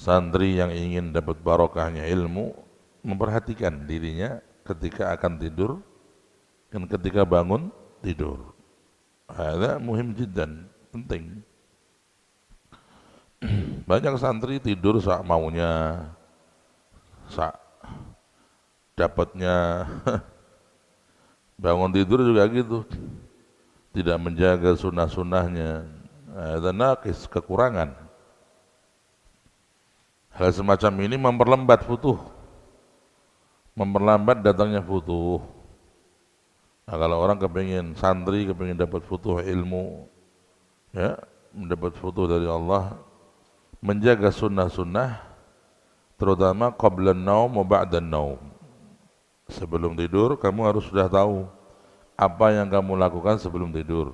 Santri yang ingin dapat barokahnya ilmu memperhatikan dirinya ketika akan tidur dan ketika bangun tidur. Ada muhim jiddan, penting. Banyak santri tidur saat maunya, saat dapatnya. Bangun tidur juga gitu, tidak menjaga sunnah-sunnahnya. Ada naqis, kekurangan. Hal semacam ini memperlambat futuh, memperlambat datangnya futuh. Nah, kalau orang kepingin santri, kepingin dapat futuh ilmu, ya, mendapat futuh dari Allah, menjaga sunnah-sunnah, terutama qablan naum wa ba'dan naum. Sebelum tidur, kamu harus sudah tahu apa yang kamu lakukan sebelum tidur.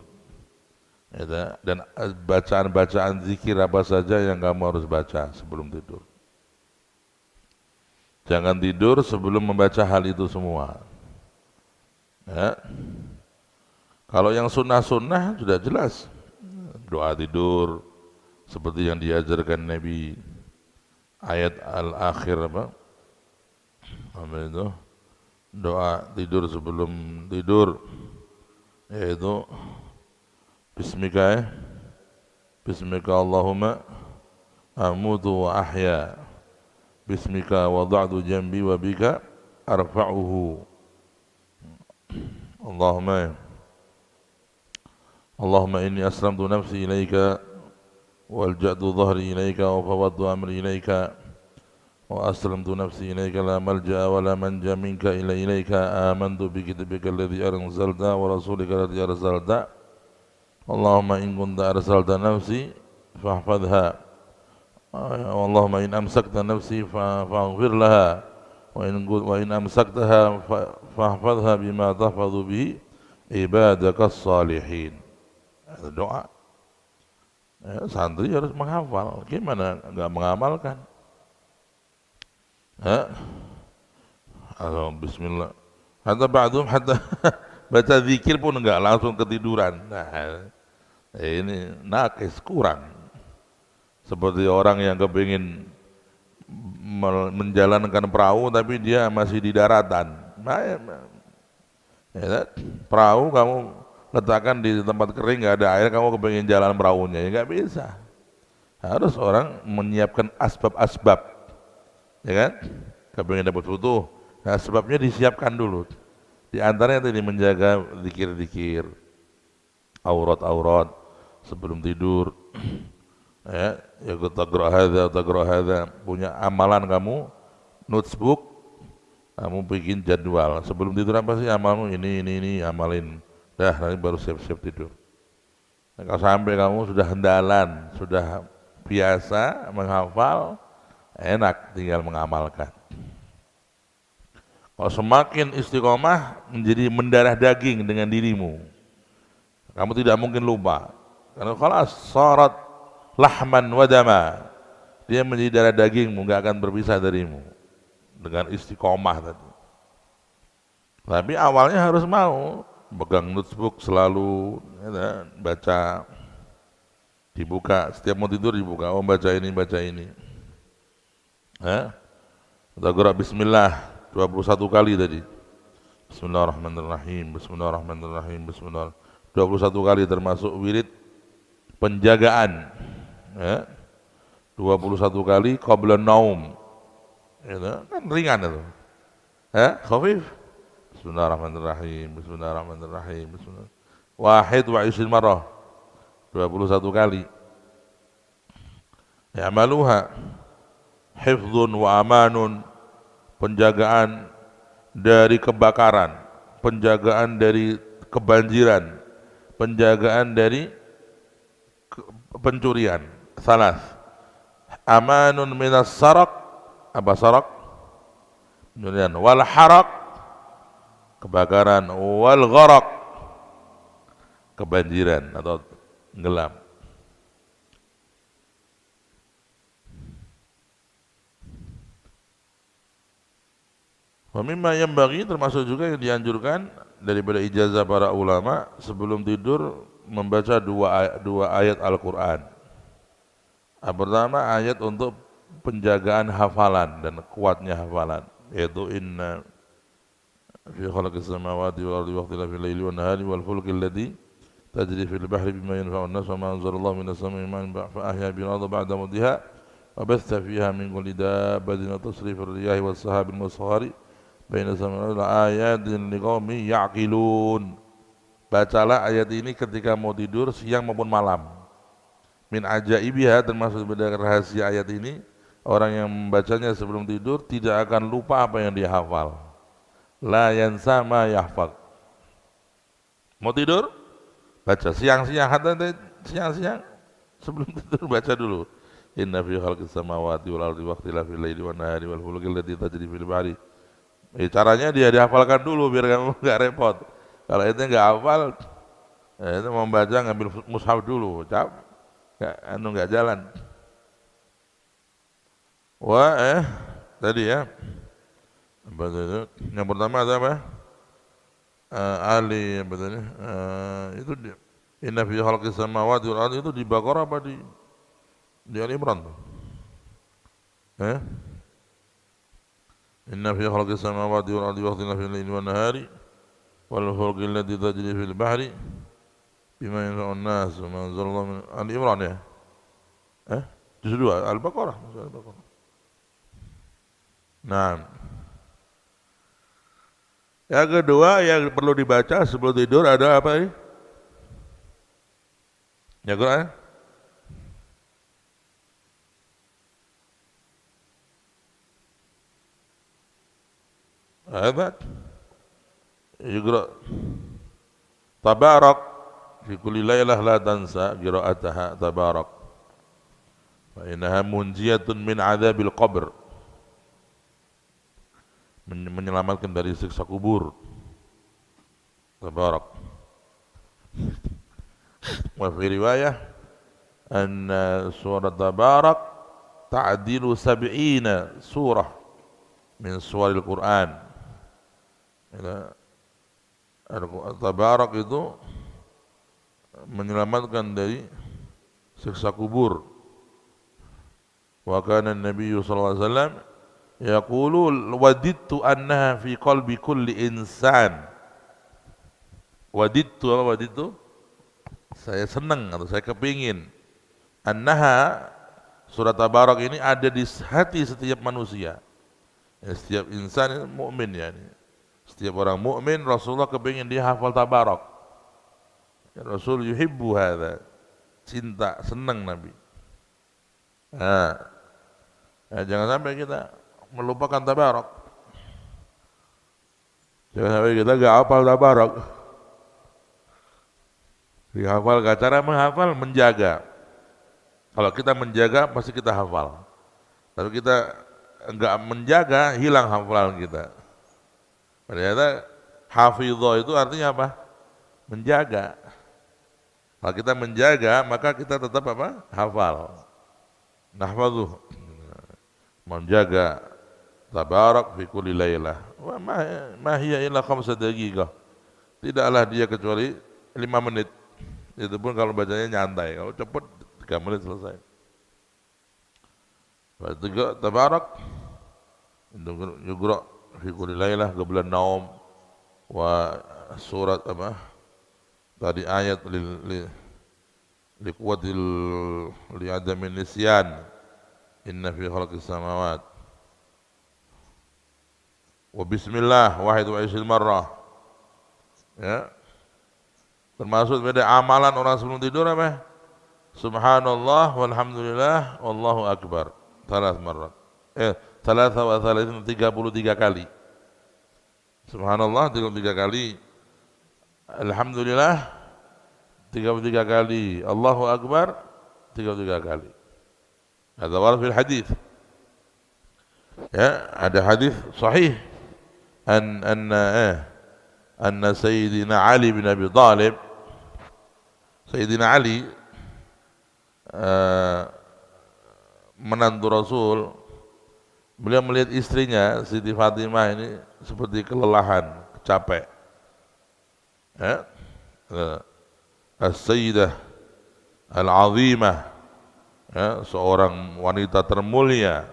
Ya, dan bacaan-bacaan zikir apa saja yang kamu harus baca sebelum tidur. Jangan tidur sebelum membaca hal itu semua. Ya. Kalau yang sunnah-sunnah sudah jelas. Doa tidur seperti yang diajarkan Nabi. Ayat al-akhir apa? Apa itu? Doa tidur sebelum tidur, yaitu Bismika, Bismika Allahumma amutu wa ahya, Bismika wada'tu jambi wa bika arfa'uhu. Allahumma inni aslamtu nafsi ilaika walja'tu dhahri ilaika wa fawwadtu amri ilaika wa aslamtu nafsi ilaika la malja'a wa la manja minka illa ilaika amantu bi kitabika alladhi anzalta wa rasulika alladhi arsalta. Allahumma in kunta arsalta nafsi fahfadha, Allahumma in amsakta nafsi faghfir laha, wa in amsaktaha fahfadha bima tahfadhu bihi ibadakas salihin. Itu doa. Ya, santri harus menghafal. Gimana enggak mengamalkan? Bismillah. Hatta ba'dhum hatta baca zikir pun enggak, langsung ketiduran. Nah, ini nakis, kurang. Seperti orang yang kepingin menjalankan perahu tapi dia masih di daratan. Ya, perahu kamu letakkan di tempat kering, nggak ada air, kamu kepingin jalan perahunya, ya nggak bisa. Harus orang menyiapkan asbab-asbab, ya kan? Kepingin dapat futuh, nah sebabnya disiapkan dulu. Di antaranya tadi menjaga zikir-zikir, aurat-aurat sebelum tidur. Ya tagra hadza, punya amalan kamu, notebook, kamu bikin jadwal. Sebelum tidur apa sih amalmu? Ini amalin. Dah, nanti baru siap-siap tidur. Nah, kalau sampai kamu sudah hendalan, sudah biasa menghafal, enak tinggal mengamalkan. Kalau semakin istiqomah menjadi mendarah daging dengan dirimu, kamu tidak mungkin lupa. Karena kalau syarat lahman wadama, dia menjadi darah dagingmu, gak akan berpisah darimu dengan istiqomah tadi. Tapi awalnya harus mau pegang notebook selalu, ya, baca, dibuka setiap mau tidur, dibuka, baca ini. Kita gerak Bismillah 21 kali tadi. Bismillahirrahmanirrahim, Bismillahirrahmanirrahim, Bismillah 21 kali, termasuk wirid penjagaan. 21 kali qabla naum. Kan ringan itu. Khafif. Bismillahirrahmanirrahim, Bismillahirrahmanirrahim, Bismillah. Wahid wa isyrin marrah, 21 kali. Ya'maluha hifdzun wa amanun, penjagaan dari kebakaran, penjagaan dari kebanjiran, penjagaan dari pencurian. Salas. Amanun minas sarak, apa sarak? Pencurian. Wal harak, kebakaran. Wal gharaq, kebanjiran atau tenggelam. Mimma yang bagi, termasuk juga yang dianjurkan daripada ijazah para ulama sebelum tidur membaca dua ayat Al-Quran. Pertama ayat untuk penjagaan hafalan dan kuatnya hafalan, yaitu inna fi khalaqis samawati wal ardi wa ikhtilafil laili wan nahari wal fulki alladhi tajri fil bahri bima yanfa'u an-nas wa ma anzalallahu minas samai ma'an fa ahya bil ardi ba'da mawtiha wa batha fiha min kulli dabbatin wa tasrifir riyahi was sahabil musakhkhari baina samai wal ardi ayatin liqaumin ya'qilun. Bacalah ayat ini ketika mau tidur siang maupun malam. Min ajaibiha, termasuk dari rahasia ayat ini, orang yang membacanya sebelum tidur tidak akan lupa apa yang dia hafal. La yansa ma yahfaz. Mau tidur? Baca siang-siang, siang-siang sebelum tidur baca dulu. Inna fi khalqis samawati wal ardi wa ikhtilafil laili wan nahari wal fulki allati tajri fil bahri. Caranya dia dihafalkan dulu biar kamu enggak repot. Kalau itu enggak hafal, itu membaca ngambil mushaf dulu, enggak jalan. Tadi ya. Apa itu? Yang pertama ada apa? Apa tadi? Itu inna fi khalqis samawati wal ardi, itu di Baqarah apa di Ali Imran tuh? Inna fi khalqis samawati wal ardi wa ikhtilafil laili wan nahari wal fulki allati tajri fil bahri bima yanfa'u an-nas wa ma anzalallahu min Ali Imran ya? Juz 2 Al-Baqarah, Al-Baqarah. Nah, yang kedua yang perlu dibaca sebelum tidur ada apa ini? Ya Quran. Ayat. Iqra. Tabarak fi kulli lailah la tansa qira'ataha tabarak. Fa innaha munjiyatun min adzabil qabr. Menyelamatkan dari siksa kubur. Tabarak. Wa fi riwayah anna surah Tabarak ta'dilu 70 surah min suwaril Quran. Tabarak itu menyelamatkan dari siksa kubur. Wa kana an-nabiy sallallahu alaihi wasallam yaqulu wadidtu annaha fi qalbi kulli insan. Wadidtu saya senang atau saya kepingin, annaha surat Tabarak ini ada di hati setiap manusia, setiap insan mukmin ya. Setiap orang mukmin Rasulullah kepingin dia hafal Tabarak. Ya, Rasul yuhibbu hadza, cinta, senang Nabi. Jangan sampai kita melupakan Tabarak. Jangan sampai kita enggak hafal Tabarak. Dihafal, cara menghafal menjaga. Kalau kita menjaga pasti kita hafal. Tapi kita enggak menjaga, hilang hafalan kita. Ternyata hafidhah itu artinya apa? Menjaga. Kalau kita menjaga, maka kita tetap apa? Hafal. Nahfadhuh. Menjaga Tabarak fi kulli lailah. Wa ma hiya illa 5 daqiqah. Tidaklah dia kecuali 5 menit. Itu pun kalau bacanya nyantai. Kalau cepat 3 menit selesai. Wa Tabarak yuqra fi kulli lailah qabla an-naum. Wa surat apa? Tadi ayat liquwatil li'adamin nisyan. Inna fi khalqis samawat wa bismillah 21 marrah. Ya. Termasuk pada amalan orang sebelum tidur apa? Subhanallah walhamdulillah wallahu akbar 3 marrat. 33 kali. Subhanallah 33 kali. Alhamdulillah 33 kali. Allahu akbar 33 kali. Ada warad fil hadis. Ya, ada hadis sahih anna Sayyidina Ali bin Abi Thalib, Sayyidina Ali menantu Rasul, beliau melihat istrinya Siti Fatimah ini seperti kelelahan, capek. As-Sayyidah Al-Azimah, ya, seorang wanita termulia.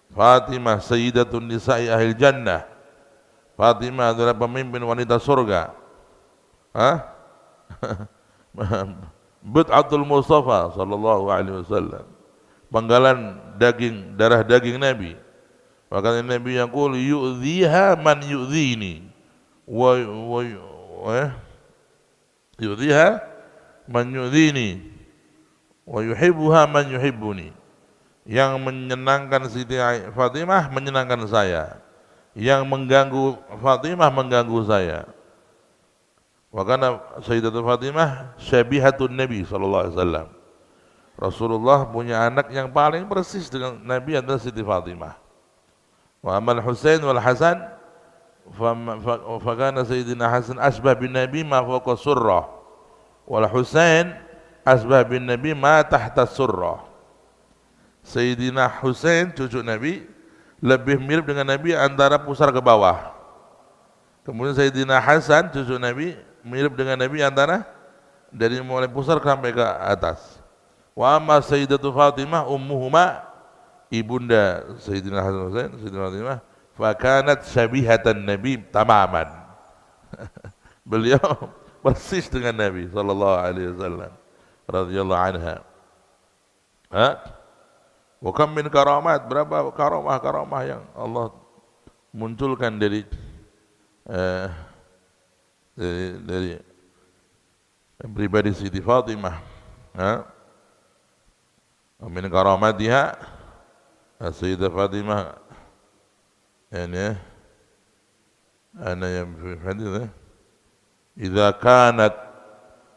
Fatimah sayyidatun nisa'i ahil jannah. Fatimah adalah pemimpin wanita surga. Hah? Bid'atul Mustafa sallallahu alaihi wasallam. Penggalan daging, darah daging Nabi. Maka Nabi yang qul yu'dhiha man yu'dhini wa yu'dhiha man yu'dhini wa yuhibbuha man yuhibbuni. Yang menyenangkan Siti Fatimah menyenangkan saya, yang mengganggu Fatimah mengganggu saya. Wa kana Sayyidatul Fatimah syabihatun Nabi sallallahu alaihi wasallam. Rasulullah punya anak yang paling persis dengan Nabi adalah Siti Fatimah. Wa amal Husain wal Hasan fa kana Sayyidina Hasan asbah bin Nabi ma fawqa surrah wal Husain asbah bin Nabi ma tahta surrah. Sayyidina Husain cucu Nabi lebih mirip dengan Nabi antara pusar ke bawah. Kemudian Sayyidina Hasan cucu Nabi mirip dengan Nabi antara dari mulai pusar sampai ke atas. Wa amma Sayyidatu Fatimah ummuhuma, ibunda Sayyidina Hasan Husain, Sayyidina Fatimah, fa kanat syabihatan Nabi tamaman. Beliau persis dengan Nabi sallallahu alaihi wasallam radhiyallahu anha. Wa kam min karamat, berapa karamah yang Allah munculkan dari pribadi Siti Fatimah. Min karamatiha Sayyidah Fatimah yani ana yang fi hadis idza kanat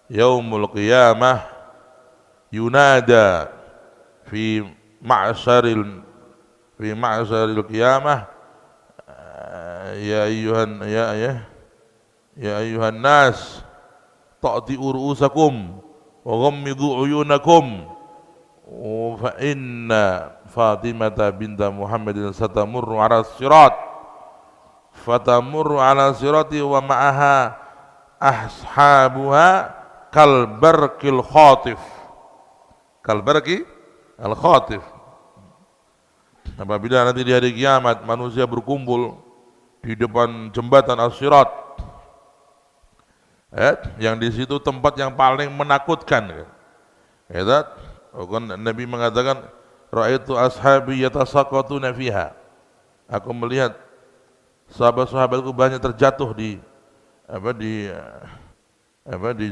yaumul qiyamah yunada fi ma'syaril qiyamah ya ayuhan nas ta'ti'u ru'usakum wa ghammidu uyunakum fa inna Fatimata binta Muhammadin satamurru ala sirat fatamurru ala sirati wa ma'aha ashabuha kalbarqil khatif. Kalbarqi al-khatif. Apabila nanti di hari kiamat manusia berkumpul di depan jembatan as-sirat, yang di situ tempat yang paling menakutkan. Nabi mengatakan, ra'aitu ashabi yatasaqatuna fiha. Aku melihat sahabat-sahabatku banyak terjatuh di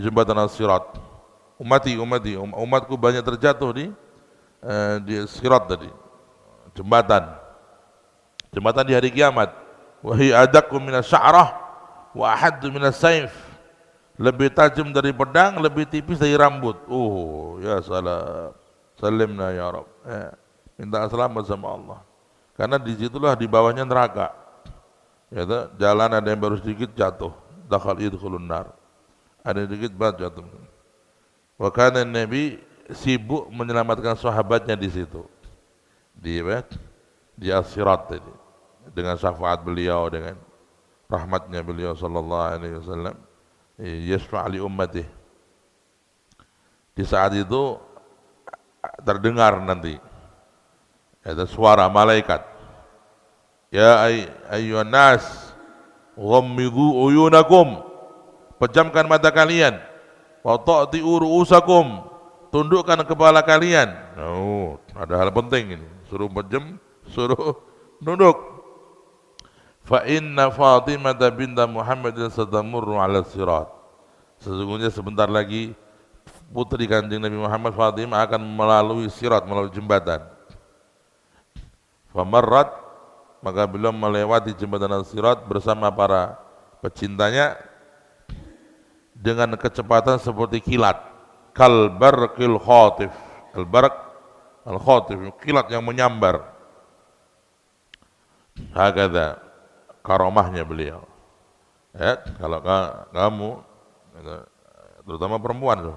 jembatan as-sirat. Umatku banyak terjatuh di sirat tadi. Jembatan di hari kiamat. Wa hiya adaqu minas sya'rah wa ahaddu minas sayf. Lebih tajam dari pedang, lebih tipis dari rambut. Ya salam. Salimna ya Rabb. Minta selamat sama Allah. Karena disitulah di bawahnya neraka. Jalan ada yang baru sedikit jatuh. Dakhal idkhulun nar. Ada sedikit banget jatuh. Wa kana Nabi sibuk menyelamatkan sahabatnya di situ. Di as-sirat tadi. Dengan syafaat beliau, dengan rahmatnya beliau sallallahu alaihi wasallam. Yashfa' li ummatih. Di saat itu terdengar nanti ada suara malaikat, ya ayyuhan nas ghammidu uyunakum, pejamkan mata kalian, wa ta'ti'u ru'usakum, tundukkan kepala kalian. Ada hal penting ini, suruh pejam, suruh nunduk. Fa inna Fatimah binta Muhammadin satamurru ala sirat. Sesungguhnya sebentar lagi putri Kanjeng Nabi Muhammad Fatimah akan melalui sirat, melalui jembatan. Famarrat, maka beliau melewati jembatan sirat bersama para pecintanya dengan kecepatan seperti kilat. Kalbarqil khatif. Al-barq al-khatif, kilat yang menyambar. Hakadha karamahnya beliau. Kalau kamu, terutama perempuan,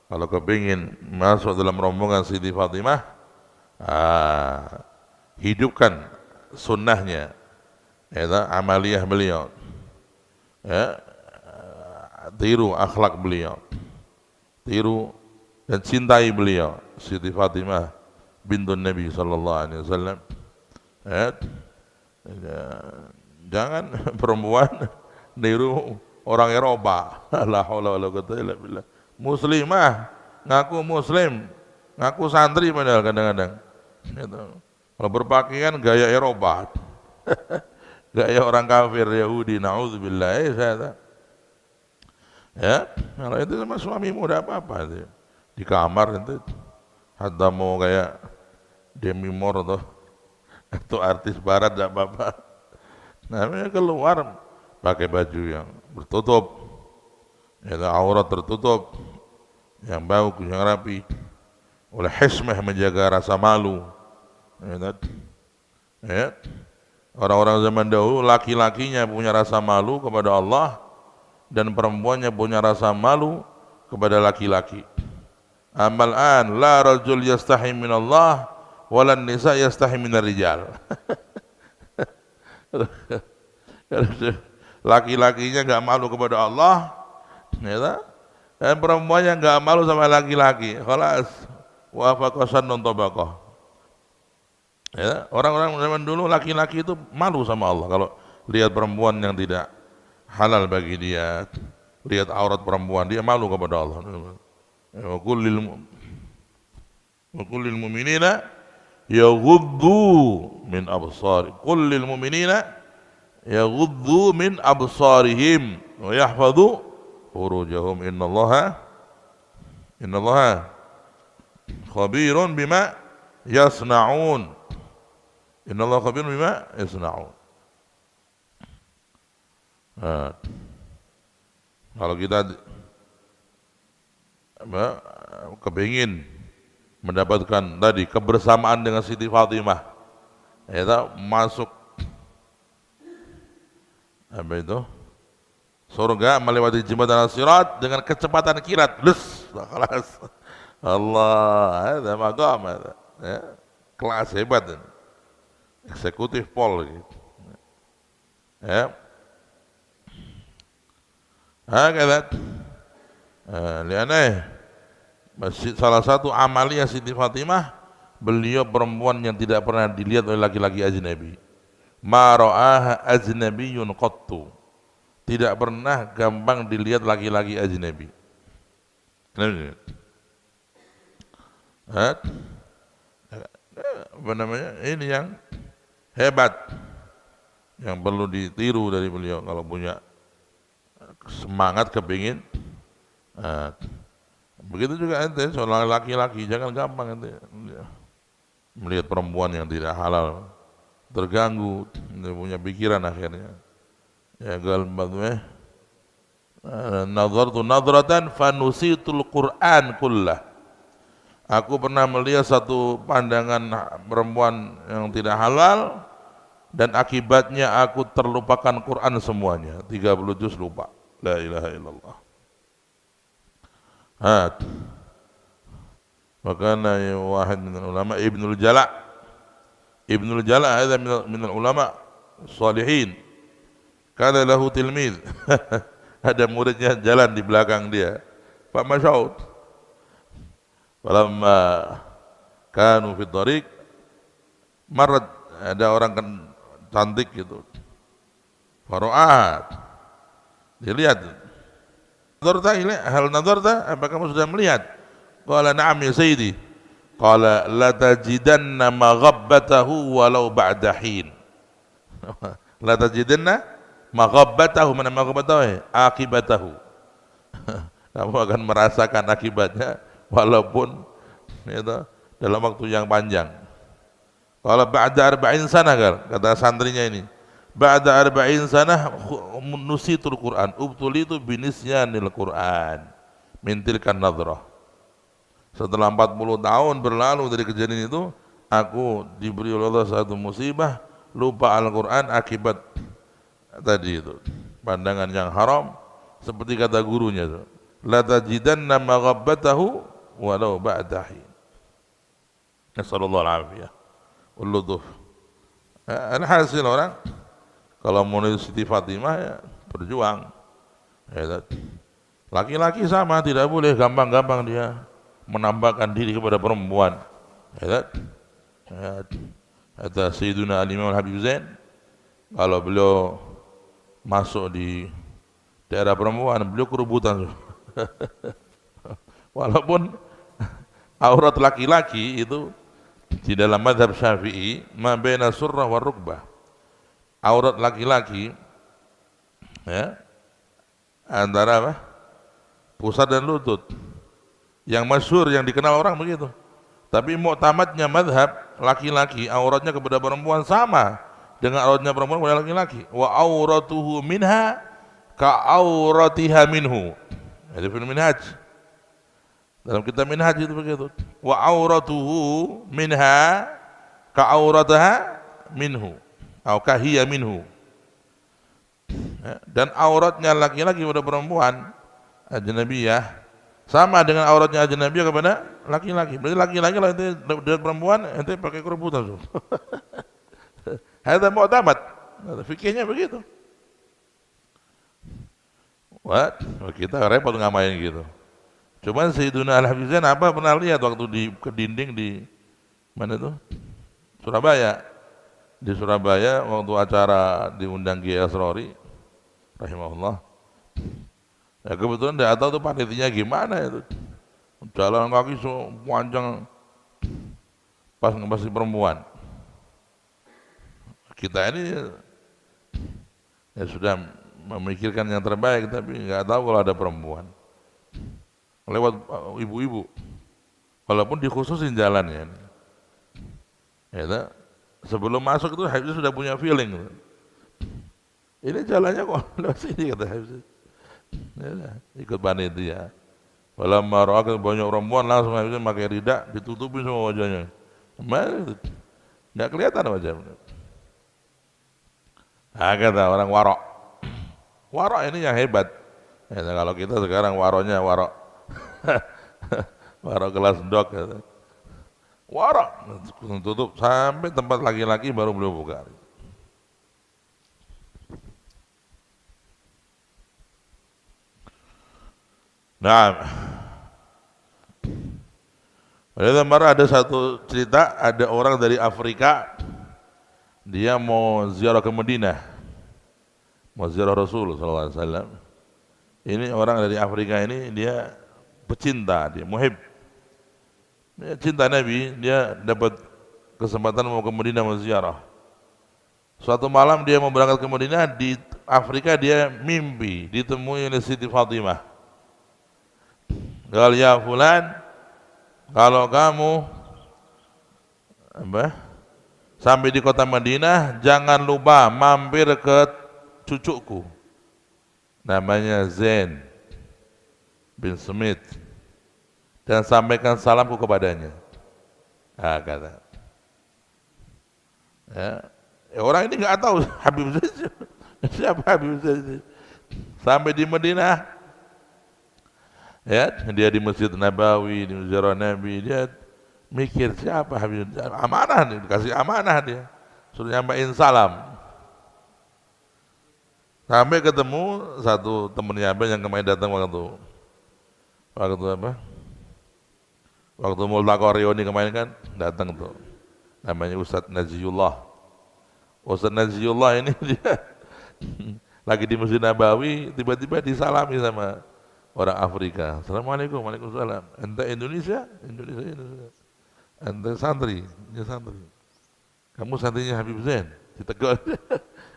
kalau kepingin masuk dalam rombongan Siti Fatimah, hidupkan sunnahnya, amaliyah beliau, tiru akhlak beliau, tiru dan cintai beliau, Siti Fatimah bintun Nabi sallallahu alaihi wasallam. Ya, jangan perempuan niru orang Eropa. La haula wala quwwata illa billah. Muslimah, ngaku muslim, ngaku santri padahal kadang-kadang. Gitu. Kalau berpakaian gaya Eropa, gaya orang kafir Yahudi, naudzubillah. Ya, kalau itu sama suami muda apa-apa itu. Di kamar itu, hatta mau kayak Demi Moore atau artis barat tidak apa-apa. Namanya keluar pakai baju yang bertutup, ya, aurat tertutup, yang bagus, yang rapi, oleh hismah menjaga rasa malu. Ya, orang-orang zaman dahulu laki-lakinya punya rasa malu kepada Allah dan perempuannya punya rasa malu kepada laki-laki. Amal an la rajul yastahi minallah walan nisa yastahi minar rijal. Laki-lakinya enggak malu kepada Allah, ya, dan perempuannya enggak malu sama laki-laki. Khalas wa faqasan tabaqah. Ya, orang-orang zaman dulu laki-laki itu malu sama Allah kalau lihat perempuan yang tidak halal bagi dia, lihat aurat perempuan, dia malu kepada Allah. Wa kullil mu'minina yaghuddu min absar. Kullil mu'minina yaghuddu min absarihim wa yahfadhu furujahum innallaha khabirun bima yasna'un. Innallaha khabirun bima yasna'un. Nah, kalau kita kepingin mendapatkan tadi kebersamaan dengan Siti Fatimah, ya, masuk apa itu surga melewati jembatan Sirat dengan kecepatan kilat, kelas Allah, ada maqam, ya, kelas hebat, eksekutif pol, gitu. Ya. Hakadat. Lianeh, salah satu amalia Siti Fatimah, beliau perempuan yang tidak pernah dilihat oleh laki-laki ajnabi. Ma ra'aha ajnabiyyun qattu. Tidak pernah gampang dilihat laki-laki ajnabi. Apa namanya? Ini yang hebat, yang perlu ditiru dari beliau kalau punya semangat kepingin. Begitu juga ente seorang laki-laki, jangan gampang ente melihat perempuan yang tidak halal, terganggu, ente punya pikiran akhirnya. Ya galbadwe nazartu nadratan fanusitul Qur'an kullah. Aku pernah melihat satu pandangan perempuan yang tidak halal dan akibatnya aku terlupakan Quran semuanya, 30 juz lupa. La ilaha illallah. Makanya wahid min ulama Ibnul Jala ada min ulama salihin. Kana lahu tilmid. Ada muridnya jalan di belakang dia. Pak Masyaud. Falamma kanu fi tariq marad, ada orang kan cantik gitu. Faru'at. Dilihat. Hal nadarta, apa kamu sudah melihat? Qala na'am ya sayyidi. Qala la tajidanna maghabbatahu walau ba'da hin. La tajidanna maghabbatahu, mana maghabbatahu? Akibatahu. Kamu akan merasakan akibatnya walaupun itu dalam waktu yang panjang. Qala ba'da 40 sana, kata santrinya ini. Ba'da 40 sana nusitul Qur'an, ubtulitu binisyanil Qur'an min tilkan nadrah. Setelah 40 tahun berlalu dari kejadian itu, aku diberi oleh Allah satu musibah, lupa Al-Qur'an akibat tadi itu, pandangan yang haram, seperti kata gurunya itu, la tajidanna maghabbatahu walau ba'dahi. Nasallallahu alaihi wal lutuf. Alhasil orang kalau mau nulis Siti Fatimah ya berjuang. Laki-laki sama, tidak boleh gampang-gampang dia menampakkan diri kepada perempuan. Ya, kata Sayyiduna Al-Imam Al-Habib Zain, kalau beliau masuk di daerah perempuan, beliau kerubutan. Walaupun aurat laki-laki itu di dalam mazhab Syafi'i ma baina surrah wa rukbah. Aurat laki-laki ya antara apa? Pusat dan lutut. Yang masyhur yang dikenal orang begitu. Tapi mu'tamadnya mazhab laki-laki auratnya kepada perempuan sama dengan auratnya perempuan kepada laki-laki. Wa auratuhu minha ka auratiha minhu. Ada fil minhaj. Dalam kitab minhaj itu begitu. Wa auratuhu minha ka aurataha minhu. Atau kahiya minhu. Dan auratnya laki-laki kepada perempuan ajnabiyah sama dengan auratnya ajnabiyah kepada laki-laki. Berarti laki-laki lah itu dengan perempuan itu pakai kerubutan. Hadza mu'tamad. Fikihnya begitu. What? Kita repot ngamain gitu. Cuman Sayyiduna Al-Habib Zain apa pernah lihat waktu di ke dinding di mana itu? Surabaya. Di Surabaya waktu acara diundang Kiai Asrori rahimahullah. Ya kebetulan tidak tahu tuh panitinya gimana itu. Jalan kaki panjang pas ngebahas perempuan. Kita ini ya sudah memikirkan yang terbaik tapi nggak tahu kalau ada perempuan. Lewat ibu-ibu, walaupun dikhususin jalannya. Ya, sebelum masuk itu Habib sudah punya feeling. Ini jalannya kok lewat sini kata Habib. Ya, ikut panitia. Walamma ra'a banyak perempuan langsung Habib pakai ridak ditutupin semua wajahnya. Nggak kelihatan wajahnya. Nah, kata orang warok. Warok ini yang hebat. Ya, kalau kita sekarang waroknya warok. Warok gelas dok gitu. Warok tutup sampai tempat laki-laki baru beliau buka. Nah, pada ada satu cerita, ada orang dari Afrika, dia mau ziarah ke Madinah, mau ziarah Rasul SAW. Ini orang dari Afrika ini dia pecinta, dia muhib, dia cinta Nabi, dia dapat kesempatan mau ke Madinah mau ziarah. Suatu malam dia mau berangkat ke Madinah, di Afrika dia mimpi ditemui oleh Siti Fatimah. Gal ya fulan, kalau kamu sampai di kota Madinah jangan lupa mampir ke cucuku namanya Zain bin Smith dan sampaikan salamku kepadanya. Nah, kata. Ya, orang ini nggak tahu Habib Zain siapa Habib Zain. Sampai di Madinah, ya dia di Masjid Nabawi, di ziarah Nabi, dia mikir siapa Habib Zain. Amanah nih, dikasih amanah dia, suruh nyampein salam. Sampai ketemu satu temennya yang kemarin datang waktu apa? Waktu Multaqa Rioni kemarin kan datang tuh. Namanya Ustadz Naziullah. Ustadz Naziullah ini dia lagi di Masjid Nabawi tiba-tiba disalami sama orang Afrika. Assalamualaikum, waalaikumsalam. Ente Indonesia? Indonesia. Ente santri, dia santri. Kamu santrinya Habib Zain? Ditegur.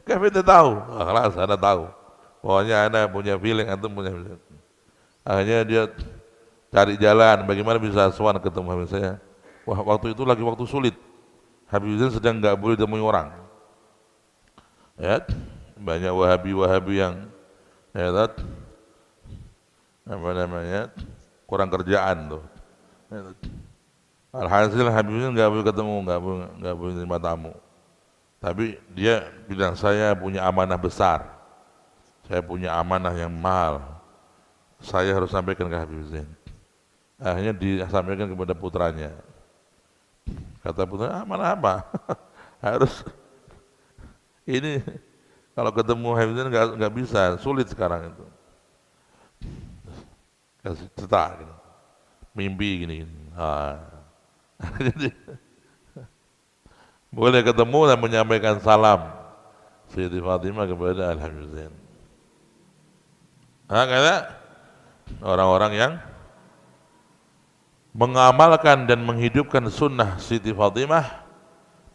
Kami tidak tahu. Kelas Anda tahu. Pokoknya Anda punya feeling, antum punya feeling. Akhirnya dia cari jalan, bagaimana bisa sowan ketemu Habib saya. Wah, waktu itu lagi waktu sulit. Habib Zain sedang nggak boleh temui orang. Ya, banyak wahabi yang ya, apa namanya kurang kerjaan tuh. Ya, alhasil Habib Zain nggak boleh ketemu, nggak boleh terima tamu. Tapi dia bilang saya punya amanah besar, saya punya amanah yang mahal, saya harus sampaikan ke Habib Zain. Akhirnya disampaikan kepada putranya. Kata putranya, amanah apa? Harus ini kalau ketemu Habib Zain nggak bisa, sulit sekarang itu. Kasih cetak, gitu. mimpi gini. Jadi boleh ketemu dan menyampaikan salam Siti Fatimah kepada Al-Husain. Kata orang-orang yang mengamalkan dan menghidupkan sunnah Siti Fatimah,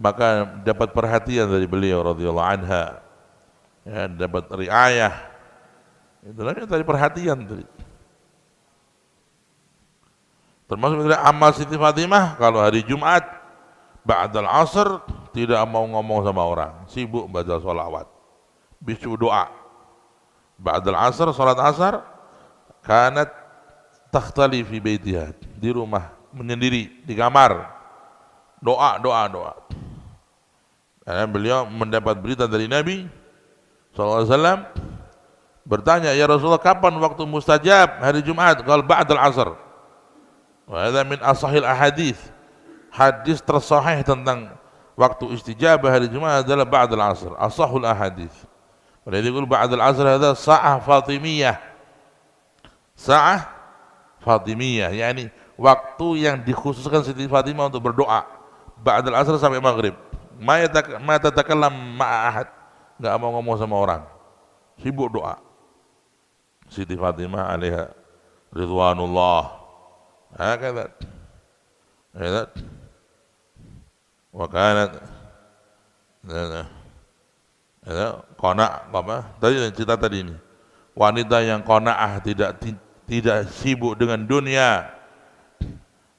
maka dapat perhatian dari beliau radhiyallahu anha, ya, dapat riayah. Itu namanya tadi perhatian tadi. Termasuk dari amal Siti Fatimah, kalau hari Jumat ba'dal asr tidak mau ngomong sama orang, sibuk baca sholawat, bisu doa. Ba'dal asr, salat asar, kanat takhtali fi baitiha, di rumah menyendiri di kamar, doa. Karena beliau mendapat berita dari Nabi SAW, bertanya, ya Rasulullah, kapan waktu mustajab hari Jumat? Qala ba'dal asr. Wa hadza min ashahil ahadits. Hadis tersahih tentang waktu istijabah hari Jumat adalah ba'dal asr, ashahul ahadits. Wa yaqul ba'dal asr hadza sa'ah Fatimiyah. Sa'ah Fatimiyah, yakni waktu yang dikhususkan Siti Fatimah untuk berdoa ba'dal asr sampai maghrib. Ma tatakallam ma'a ahad, enggak mau ngomong sama orang, sibuk doa. Siti Fatimah alaiha ridwanullah. Hakadha. Wa kanat qana' apa? Tadi cerita tadi ini. Wanita yang qanaah, tidak sibuk dengan dunia.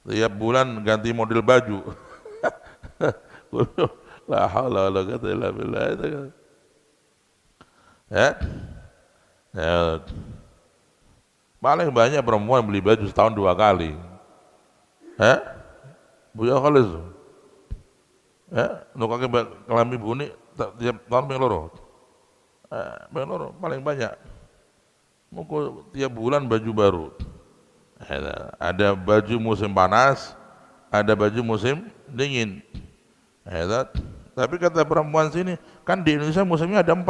Tiap bulan ganti model baju. La haula wala quwwata illa billah. Ya. Paling banyak perempuan beli baju setahun 2 kali. Buya Khalis. Nukake kelambi buni tiap tahun ping loro. Paling banyak. Muko tiap bulan baju baru. Ada baju musim panas, ada baju musim dingin. Tapi kata perempuan sini, kan di Indonesia musimnya ada 4.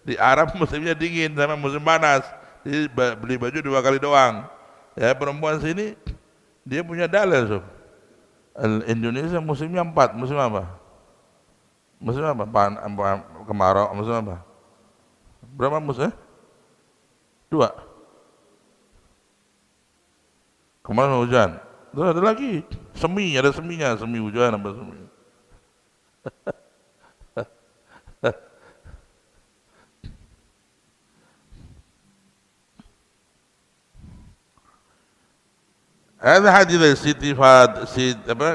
Di Arab musimnya dingin sama musim panas. Jadi beli baju 2 kali doang. Ya, perempuan sini dia punya dalil, so. Indonesia musimnya 4. Musim apa? Musim apa? Kemarau. Musim apa? Berapa musim? 2. Kemarin hujan. Terus ada lagi semi, ada seminya, semi hujan apa semi. Ada hadis Siti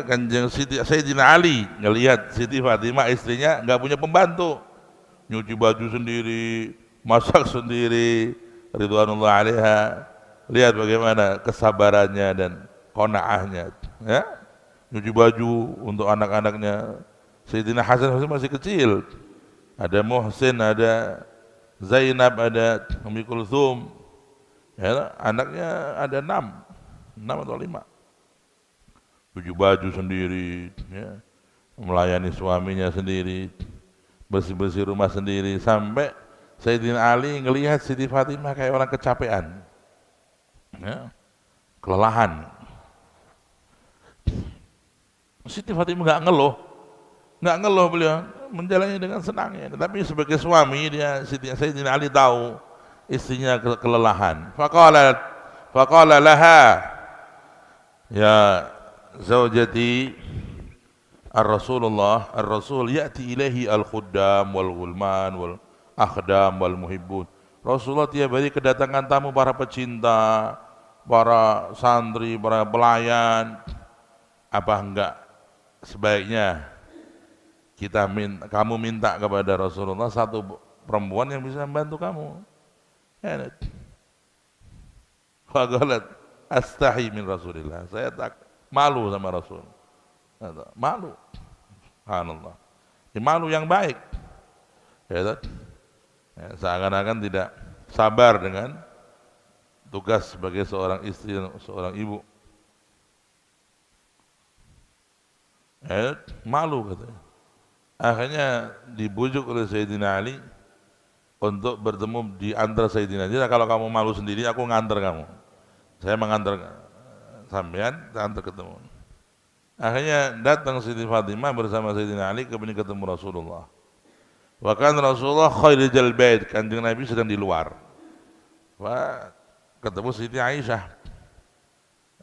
Kanjeng Siti Sayyidina Ali ngelihat Siti Fatimah istrinya nggak punya pembantu, nyuci baju sendiri, masak sendiri, ridwanullah alaiha. Lihat bagaimana kesabarannya dan qanaahnya, ya. Nyuci baju untuk anak-anaknya. Sayyidina Hasan masih kecil. Ada Muhsin, ada Zainab, ada Ummi Kulthum. Ya, anaknya ada 6 atau 5. Cuci baju sendiri, ya, melayani suaminya sendiri, bersih-bersih rumah sendiri, sampai Sayyidina Ali ngelihat Siti Fatimah kayak orang kecapean, ya, kelelahan. Siti Fatimah nggak ngeluh beliau, menjalani dengan senangnya. Tapi sebagai suami dia, Sayyidina Ali tahu istrinya kelelahan. Faqala laha, ya zaujati ar-Rasul ya'ti ilaihi al-khuddam wal ghulman wal akhdam wal muhibbun. Rasulullah tiap hari kedatangan tamu, para pecinta, para santri, para pelayan. Apa enggak sebaiknya kamu minta kepada Rasulullah satu perempuan yang bisa membantu kamu? Ya. Faqalat astahi min Rasulillah, saya malu sama Rasul. Malu. Subhanallah. Malu yang baik. Ya, seakan-akan tidak sabar dengan tugas sebagai seorang istri dan seorang ibu. Malu katanya. Akhirnya dibujuk oleh Sayyidina Ali untuk bertemu di antara Sayyidina. Jadi kalau kamu malu sendiri, aku nganter kamu. Saya mengantar sampean, saya antar ketemu. Akhirnya datang Siti Fatimah bersama Sayyidina Ali kemudian ketemu Rasulullah. Bahkan Rasulullah khairijal bait, Kanjeng Nabi sedang di luar. Wah, ketemu Siti Aisyah.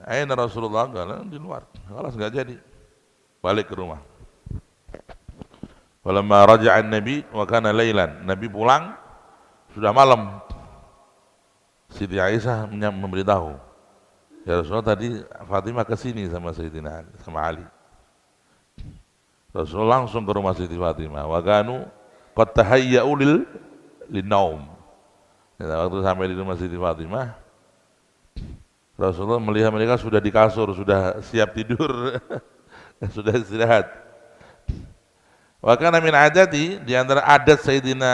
Aina Rasulullah? Kalau di luar. Kalau enggak jadi. Balik ke rumah. Walamma raja'an Nabi wa kana lailan. Nabi pulang sudah malam. Siti Aisyah memberitahu, ya Rasulullah tadi Fatimah ke sini sama Sayyidina Ali, sama Ali. Rasulullah langsung ke rumah Siti Fatimah. Wa kanu qad tahayya'u lin-naum. Waktu sampai di rumah Siti Fatimah, Rasulullah melihat mereka sudah di kasur, sudah siap tidur, sudah istirahat. Wa kana min adati, di antara adat Sayyidina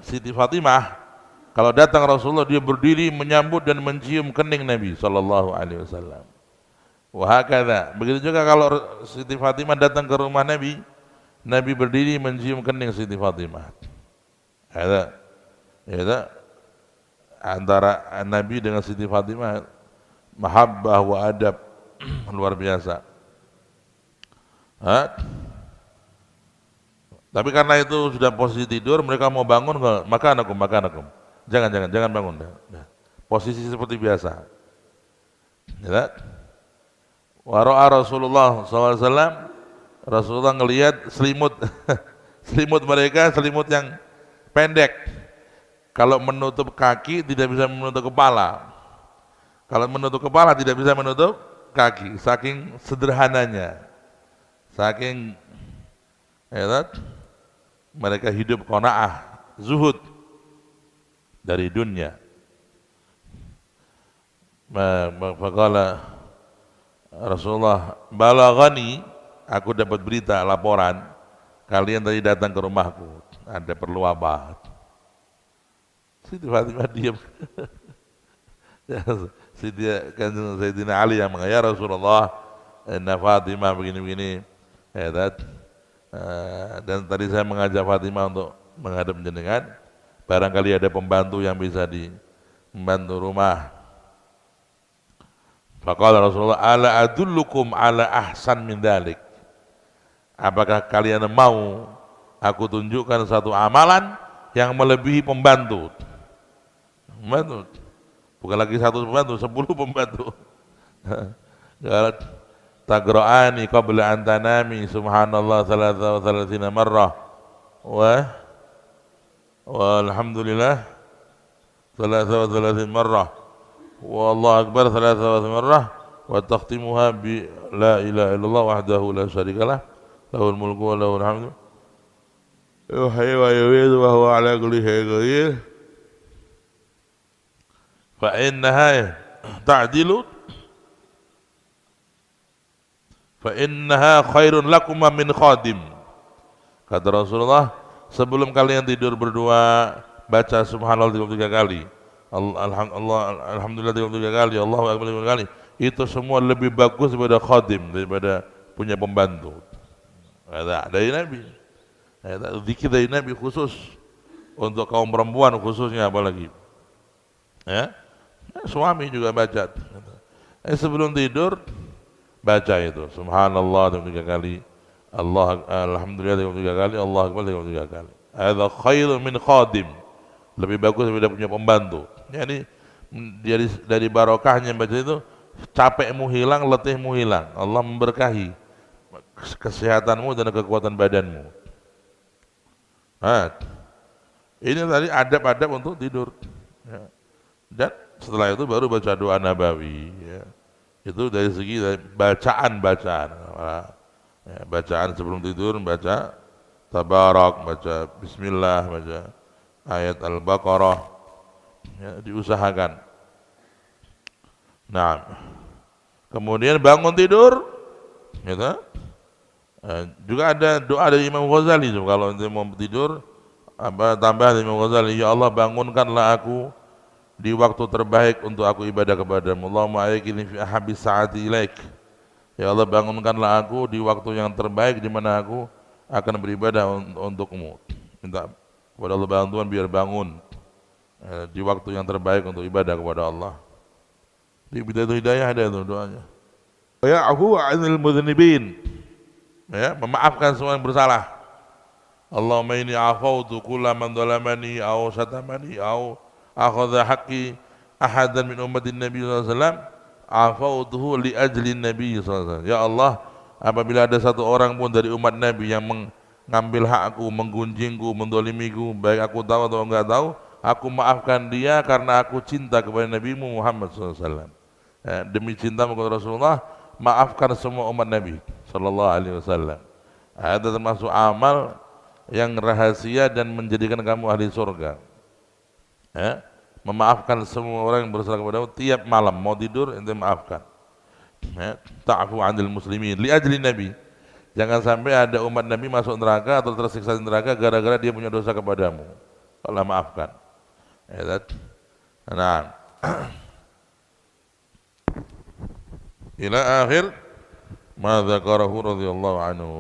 Siti Fatimah, kalau datang Rasulullah dia berdiri menyambut dan mencium kening Nabi sallallahu alaihi wasallam. Wa hakadha, begitu juga kalau Siti Fatimah datang ke rumah Nabi, Nabi berdiri mencium kening Siti Fatimah. Ada antara Nabi dengan Siti Fatimah mahabbah wa adab luar biasa. Tapi karena itu sudah posisi tidur, mereka mau bangun, maka anakum. Jangan bangun. Posisi seperti biasa. Ya. Wa ra'a Rasulullah SAW, Rasulullah ngelihat selimut, selimut mereka, selimut yang pendek. Kalau menutup kaki tidak bisa menutup kepala. Kalau menutup kepala tidak bisa menutup kaki. Saking sederhananya, saking mereka hidup qanaah, zuhud dari dunia. Faqala Rasulullah, balaghani, aku dapat berita, laporan, kalian tadi datang ke rumahku, ada perlu apa? Siti Fatimah diam. Sayyidina Ali yang mengatakan, ya Rasulullah, inna Fatimah begini-begini, dan tadi saya mengajak Fatimah untuk menghadap jenengan, barangkali ada pembantu yang bisa membantu rumah. Faqala Rasulullah, ala adullukum ala ahsan min dzalik. Apakah kalian mau aku tunjukkan satu amalan yang melebihi pembantu? Pembantu. Bukan lagi satu pembantu, 10 pembantu. Tagra'ani qabla an tanami subhanallah 33 marrah wa alhamdulillah 33 marrah والله أكبر 33 مرة وتختمها بلا إله إلا الله وحده لا شريك له له الملك وله الحمد يحيي ويميت وهو على كل شيء قدير فإنها تعدل فإنها خير لكم من خادم. Kata Rasulullah, sebelum kalian tidur berdua baca subhanallah 33 kali, Alhamdulillah 33 kali, Allahu Akbar 33 kali. Itu semua lebih bagus daripada khadim, daripada punya pembantu. Ada dari Nabi. Ada zikir dari Nabi khusus untuk kaum perempuan khususnya apalagi. Ya. Suami juga baca. Sebelum tidur baca itu subhanallah 33 kali, alhamdulillah 33 kali, Allahu Akbar 33 kali. Hadza khairun min khadim. Lebih bagus daripada punya pembantu. Jadi dari barokahnya baca itu, capekmu hilang, letihmu hilang. Allah memberkahi kesehatanmu dan kekuatan badanmu. Ini tadi adab-adab untuk tidur. Ya. Dan setelah itu baru baca doa nabawi. Ya. Itu dari segi bacaan. Ya, bacaan sebelum tidur baca tabarak, baca bismillah, baca ayat Al-Baqarah, ya, diusahakan. Nah, kemudian bangun tidur, gitu. Juga ada doa dari Imam Ghazali, kalau nanti mau tidur, tambah dari Imam Ghazali, ya Allah bangunkanlah aku di waktu terbaik untuk aku ibadah kepadamu. Allahumma ayyikini fi ahabis sa'ati ilaik. Ya Allah bangunkanlah aku di waktu yang terbaik di mana aku akan beribadah untukmu. Minta kepada Allah bantuan biar bangun di waktu yang terbaik untuk ibadah kepada Allah. Di Bidayatul Hidayah ada itu doanya. Ya'fu 'anil mudznibin. Ya, memaafkan semua yang bersalah. Allahumma inni afautu kulla man dhalamani aw syatamani aw akhadha haqqi ahadan min ummatin Nabi sallallahu alaihi wasallam afautuhu li ajli Nabi sallallahu alaihi wasallam. Ya Allah, apabila ada satu orang pun dari umat Nabi yang mengambil hakku, menggunjingku, mendolimiku, baik aku tahu atau enggak tahu, aku maafkan dia karena aku cinta kepada Nabi-Mu Muhammad sallallahu alaihi wasallam. Ya, demi cintamu kepada Rasulullah, maafkan semua umat Nabi sallallahu alaihi wasallam. Ada termasuk amal yang rahasia dan menjadikan kamu ahli surga. Ya, memaafkan semua orang yang bersalah kepadamu tiap malam mau tidur ente maafkan. Ya, ta'fu 'anil muslimin li ajli Nabi. Jangan sampai ada umat Nabi masuk neraka atau tersiksa di neraka gara-gara dia punya dosa kepadamu. Allah maafkan. Ya, nah. Ila akhir ma dzakarahu radhiyallahu anhu.